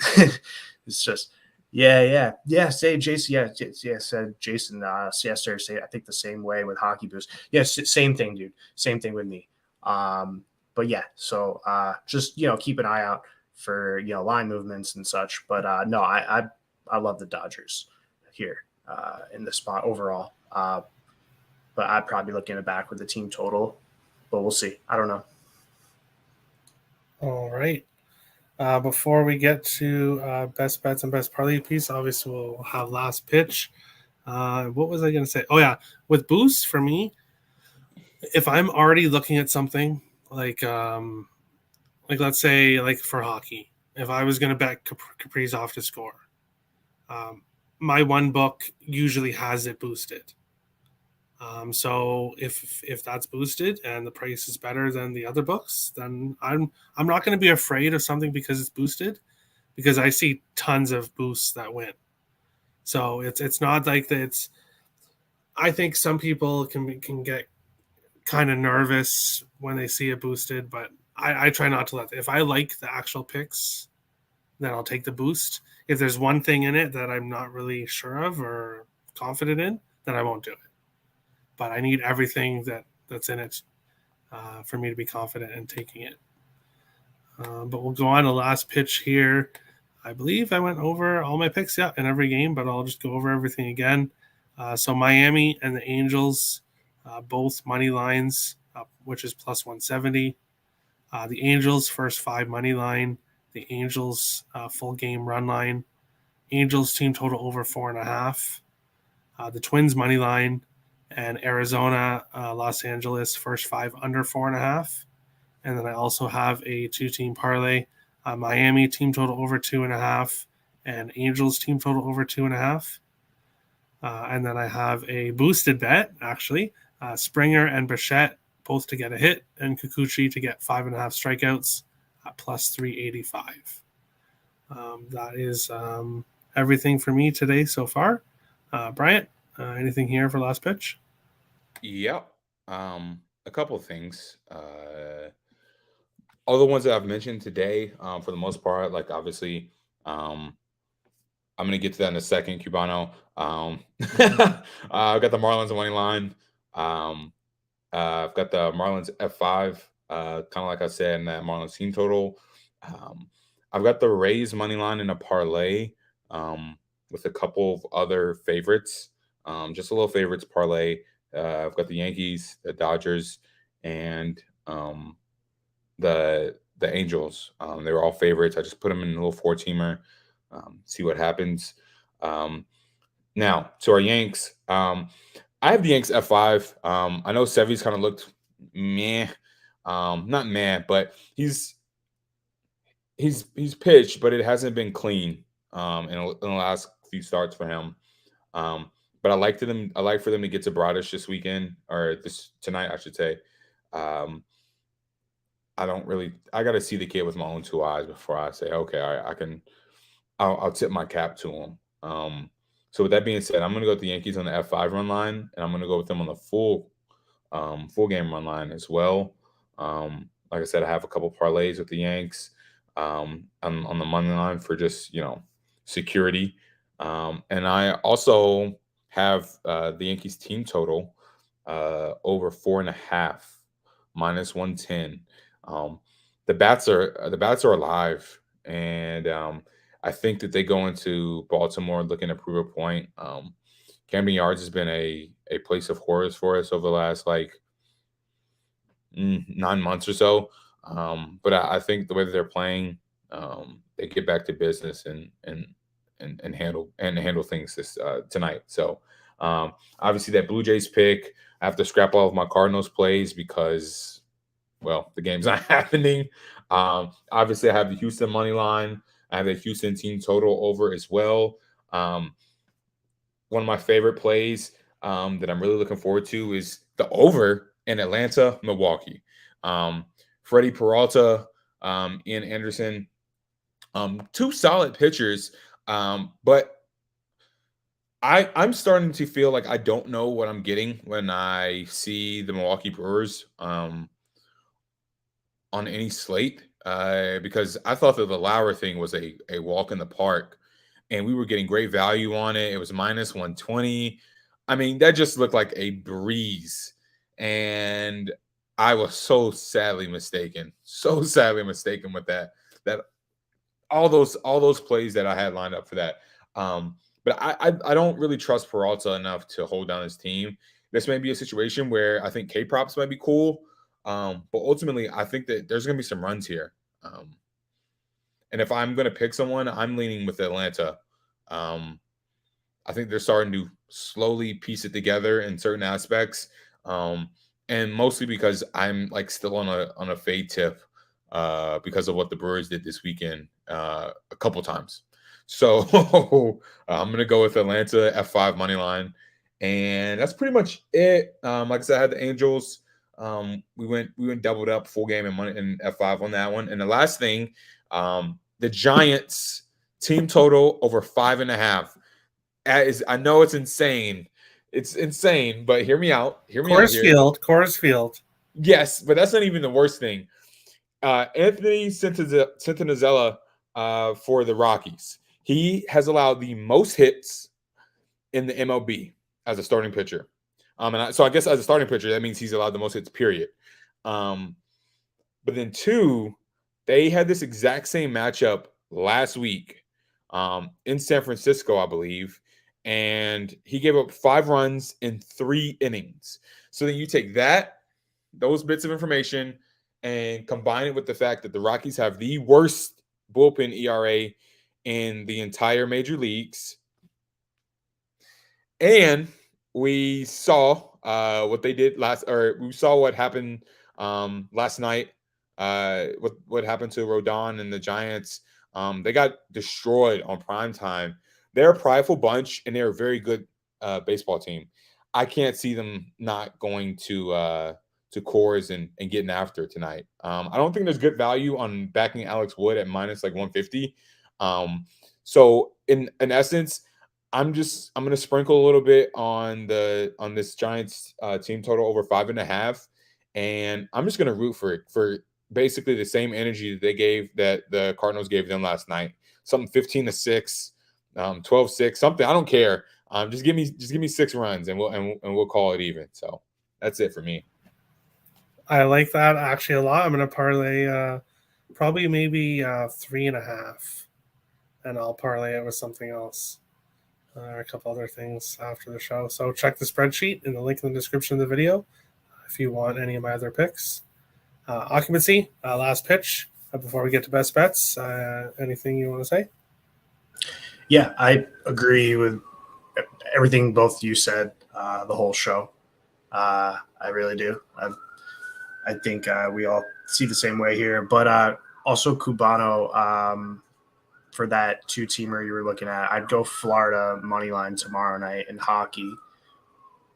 it's just, yeah. Say Jason, said Jason yesterday. Say I think the same way with Hockey Boost. Yes, same thing, dude. Same thing with me. But yeah, so just keep an eye out for line movements and such. But no, I love the Dodgers here in this spot overall. But I'd probably be looking at back with the team total, but we'll see. I don't know. All right. Before we get to best bets and best parlay piece, obviously we'll have last pitch. What was I going to say? Oh yeah, with boosts for me, if I'm already looking at something like let's say like for hockey, if I was going to bet Kaprizov to score, my one book usually has it boosted. So if that's boosted and the price is better than the other books, then I'm not going to be afraid of something because it's boosted, because I see tons of boosts that win. So it's not like that. It's, I think some people can get kind of nervous when they see it boosted, but I try not to let. If I like the actual picks, then I'll take the boost. If there's one thing in it that I'm not really sure of or confident in, then I won't do it. But I need everything that's in it for me to be confident in taking it. But we'll go on to last pitch here. I believe I went over all my picks, in every game, but I'll just go over everything again. So Miami and the Angels, both money lines, which is plus 170. The Angels first 5 money line. The Angels full game run line. Angels team total over 4.5. The Twins money line. And Arizona, Los Angeles, first 5 under 4.5. And then I also have a 2-team parlay, Miami team total over 2.5, and Angels team total over 2.5. And then I have a boosted bet, actually, Springer and Bichette both to get a hit, and Kikuchi to get 5.5 strikeouts at plus 385. That is everything for me today so far. Bryant, anything here for last pitch? Yep. A couple of things. All the ones that I've mentioned today, for the most part, like obviously, I'm gonna get to that in a second. Cubano. I've got the Marlins money line. I've got the Marlins F5. Kind of like I said in that Marlins team total. I've got the Rays money line in a parlay. With a couple of other favorites. Just a little favorites parlay. I've got the Yankees, the Dodgers, and the Angels. They were all favorites. I just put them in a little 4-teamer. See what happens. Now, to our Yanks. I have the Yanks F5. I know Sevy's kind of looked meh. Not meh, but he's pitched, but it hasn't been clean in the last few starts for him. But I like for them to get to Bradish this weekend, or tonight, I should say. I got to see the kid with my own 2 eyes before I say, okay, I'll tip my cap to him. So with that being said, I'm going to go with the Yankees on the F5 run line, and I'm going to go with them on the full game run line as well. Like I said, I have a couple parlays with the Yanks. on the money line for just security. And I also have the Yankees team total over 4.5 -110. Um, the bats are alive, and I think that they go into Baltimore looking to prove a point. Camden Yards has been a place of horrors for us over the last 9 months or so. But I think the way that they're playing, they get back to business and handle things this tonight. So obviously that Blue Jays pick, I have to scrap all of my Cardinals plays because, well, the game's not happening. Obviously I have the Houston money line. I have the Houston team total over as well. One of my favorite plays that I'm really looking forward to is the over in Atlanta, Milwaukee. Freddie Peralta, Ian Anderson, two solid pitchers, but I'm starting to feel like I don't know what I'm getting when I see the Milwaukee Brewers on any slate because I thought that the Lauer thing was a walk in the park, and we were getting great value on it. It was -120. I mean, that just looked like a breeze, and I was so sadly mistaken with that. That all those plays that I had lined up for that. But I don't really trust Peralta enough to hold down his team. This may be a situation where I think K props might be cool, but ultimately I think that there's going to be some runs here. And if I'm going to pick someone, I'm leaning with Atlanta. I think they're starting to slowly piece it together in certain aspects, and mostly because I'm still on a fade tip because of what the Brewers did this weekend a couple times. So I'm gonna go with Atlanta F5 money line, and that's pretty much it. Like I said, I had the Angels. We went doubled up full game and money in F5 on that one. And the last thing, the Giants team total over 5.5. I know it's insane. It's insane, but hear me out. Coors Field. Yes, but that's not even the worst thing. Anthony Centinezella for the Rockies. He has allowed the most hits in the MLB as a starting pitcher. So I guess as a starting pitcher, that means he's allowed the most hits, period. But then two, they had this exact same matchup last week in San Francisco, I believe. And he gave up 5 runs in 3 innings. So then you take those bits of information, and combine it with the fact that the Rockies have the worst bullpen ERA in the entire major leagues. And we saw what they did we saw what happened last night. What happened to Rodon and the Giants. They got destroyed on primetime. They're a prideful bunch, and they're a very good baseball team. I can't see them not going to Coors and getting after it tonight. I don't think there's good value on backing Alex Wood at minus 150. So in essence, I'm going to sprinkle a little bit on this Giants team total over 5.5, and I'm just going to root for basically the same energy that the Cardinals gave them last night. Something 15-6, 12-6, something. I don't care. Just give me 6 runs, and we'll call it even. So that's it for me. I like that actually a lot. I'm going to parlay probably maybe 3.5, and I'll parlay it with something else. Or a couple other things after the show. So check the spreadsheet in the link in the description of the video if you want any of my other picks. Occupancy, last pitch before we get to best bets. Anything you want to say? Yeah, I agree with everything both you said, the whole show. I really do. I think we all see the same way here. But also Cubano, for that 2-teamer you were looking at, I'd go Florida money line tomorrow night in hockey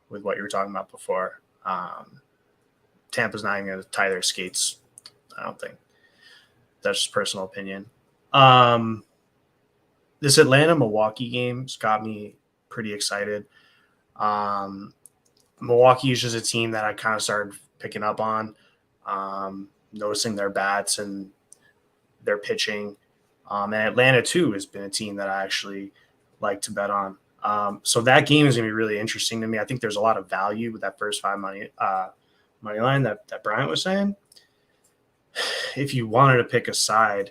with what you were talking about before. Tampa's not even going to tie their skates, I don't think. That's just personal opinion. This Atlanta-Milwaukee game's got me pretty excited. Milwaukee is just a team that I kind of started picking up on, noticing their bats, and their pitching. And Atlanta, too, has been a team that I actually like to bet on. So that game is going to be really interesting to me. I think there's a lot of value with that first 5 money line that Bryant was saying. If you wanted to pick a side,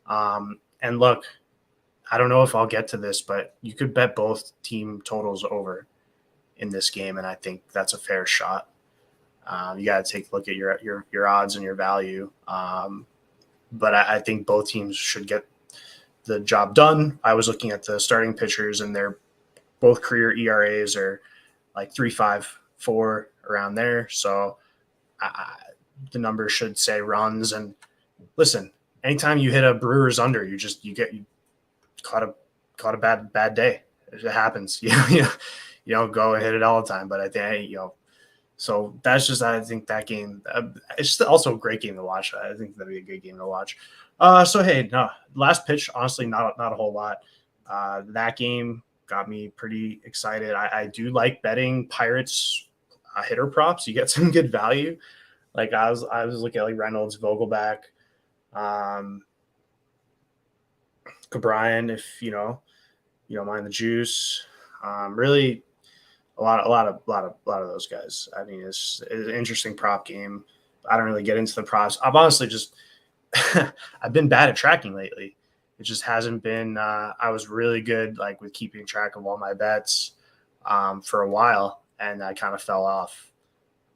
and look, I don't know if I'll get to this, but you could bet both team totals over in this game, and I think that's a fair shot. You got to take a look at your odds and your value. But I think both teams should get the job done. I was looking at the starting pitchers, and their both career ERAs are like 3.54 around there. So the numbers should say runs. And listen, anytime you hit a Brewers under, you caught a bad day. It happens. You don't go and hit it all the time. But I think so that's just, I think that game, it's also a great game to watch. I think that'd be a good game to watch. So, hey, no, last pitch, honestly, not a whole lot. That game got me pretty excited. I do like betting Pirates hitter props. You get some good value. Like I was looking at like Reynolds, Vogelback, Cabrian, if you don't mind the juice. Really, a lot of those guys. I mean, it's an interesting prop game. I don't really get into the props. I've honestly just I've been bad at tracking lately. It just hasn't been. I was really good like with keeping track of all my bets for a while, and I kind of fell off.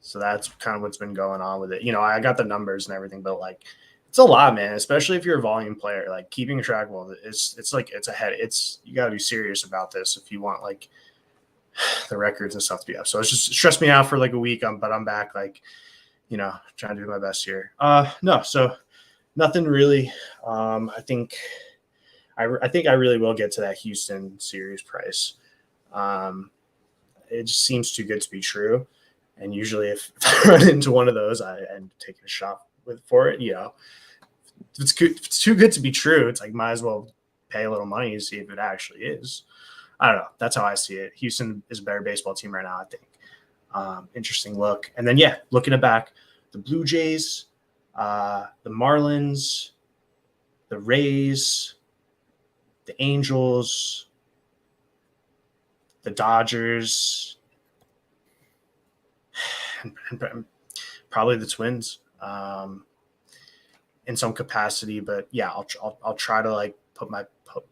So that's kind of what's been going on with it. I got the numbers and everything, but like it's a lot, man. Especially if you're a volume player, like keeping track of it's like it's a head. You got to be serious about this if you want like the records and stuff to be up. So it's just stressed me out for like a week. But I'm back, like trying to do my best here. No, so nothing really. I think I really will get to that Houston series price. It just seems too good to be true. And usually if I run into one of those, I end up taking a shot for it. If it's too good to be true, it's like might as well pay a little money to see if it actually is. I don't know. That's how I see it. Houston is a better baseball team right now, I think. Interesting look. And then, looking at back, the Blue Jays, the Marlins, the Rays, the Angels, the Dodgers, and probably the Twins in some capacity. But I'll try to like put my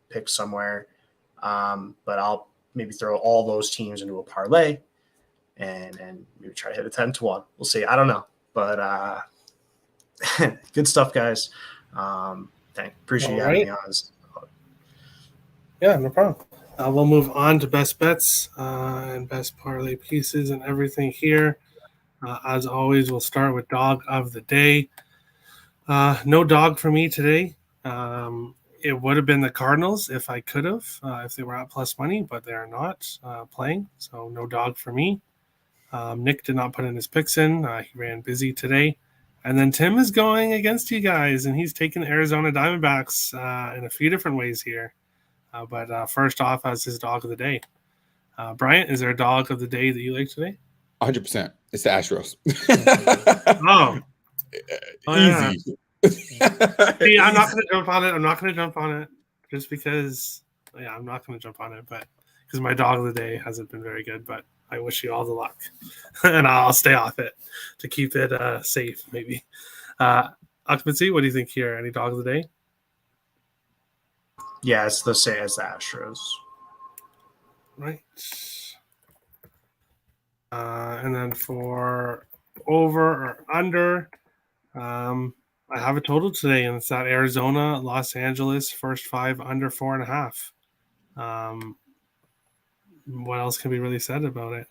pick somewhere. But I'll maybe throw all those teams into a parlay and maybe try to hit a 10-1. We'll see. I don't know, but good stuff, guys. Appreciate you having me on. Yeah, no problem. We'll move on to best bets and best parlay pieces and everything here. As always, we'll start with dog of the day. No dog for me today. It would have been the Cardinals if I could have, if they were at plus money, but they are not playing. So no dog for me. Nick did not put in his picks in. He ran busy today. And then Tim is going against you guys, and he's taking the Arizona Diamondbacks in a few different ways here. But first off, as his dog of the day. Bryant, is there a dog of the day that you like today? 100%. It's the Astros. Easy. Yeah. See, I'm not going to jump on it. Just because, I'm not going to jump on it. But because my dog of the day hasn't been very good. But I wish you all the luck, and I'll stay off it to keep it safe. Maybe. Occupancy. What do you think here? Any dog of the day? Yeah, it's the same as the Astros. Right. And then for over or under, I have a total today, and it's that Arizona, Los Angeles, first 5 under 4.5. What else can be really said about it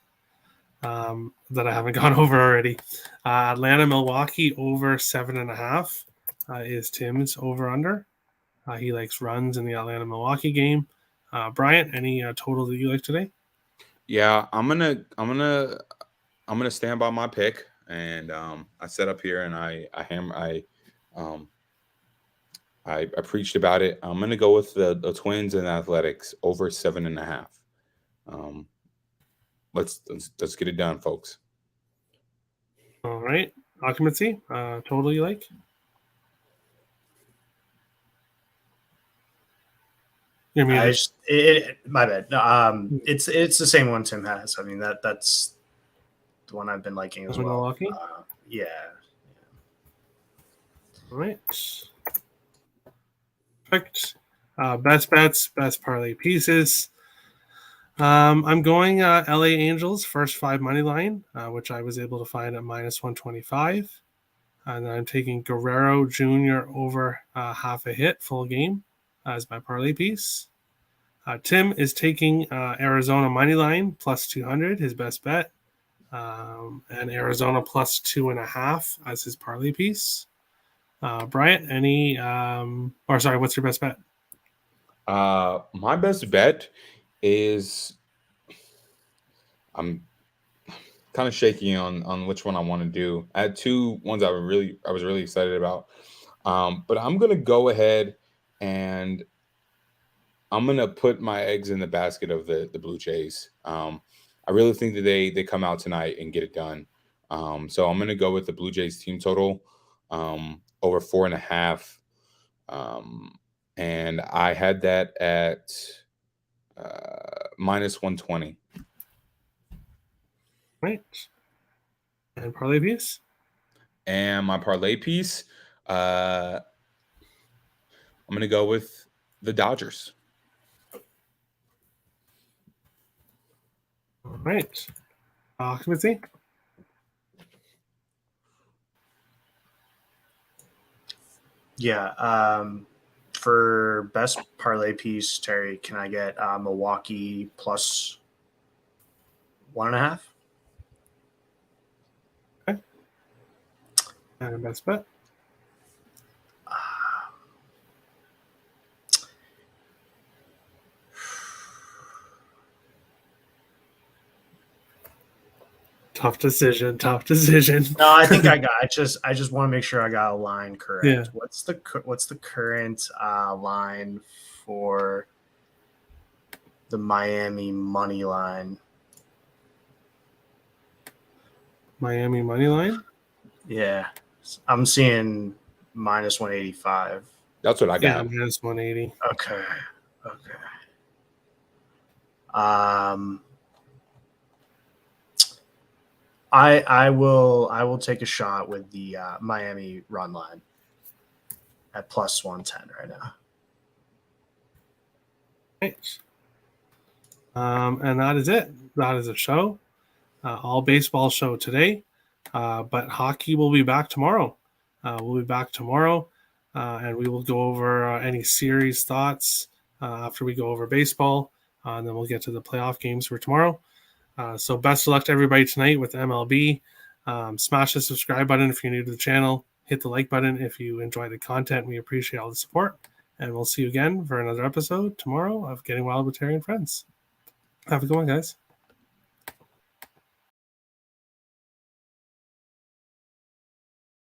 that I haven't gone over already? Atlanta, Milwaukee, over 7.5 is Tim's over under. He likes runs in the Atlanta Milwaukee game. Bryant, any total that you like today? Yeah, I'm gonna stand by my pick, and I set up here and I preached about it. I'm gonna go with the Twins and Athletics over 7.5. Let's get it done, folks. All right, occupancy total you like? You're muted. My bad. It's the same one Tim has. I mean that's the one I've been liking as well. Milwaukee? Yeah. All right. Perfect. Best bets, best parlay pieces. I'm going LA Angels first 5 money line, which I was able to find at minus 125. And then I'm taking Guerrero Jr. over half a hit full game as my parlay piece. Tim is taking Arizona money line plus 200, his best bet, and Arizona plus 2.5 as his parlay piece. Bryant, what's your best bet? My best bet is I'm kind of shaky on which one I want to do. I had two ones I was really excited about. But I'm gonna go ahead and I'm gonna put my eggs in the basket of the Blue Jays. I really think that they come out tonight and get it done. So I'm gonna go with the Blue Jays team total over 4.5. And I had that at minus 120. Right. And parlay piece? And my parlay piece, I'm going to go with the Dodgers. All right. Occupancy? Yeah. For best parlay piece, Terry, can I get Milwaukee plus 1.5? Okay. And best bet? Tough decision. No, I think I just want to make sure I got a line correct. Yeah. What's the current line for the Miami money line? Miami money line? Yeah. I'm seeing minus 185. That's what I got. Yeah, minus 180. Okay. I will take a shot with the Miami run line at plus 110 right now. Right. And that is it. That is a show. All baseball show today. But hockey will be back tomorrow. We'll be back tomorrow, and we will go over any series thoughts after we go over baseball, and then we'll get to the playoff games for tomorrow. So best of luck to everybody tonight with MLB. Smash the subscribe button if you're new to the channel. Hit the like button if you enjoy the content. We appreciate all the support. And we'll see you again for another episode tomorrow of Getting Wild with Terry and Friends. Have a good one, guys.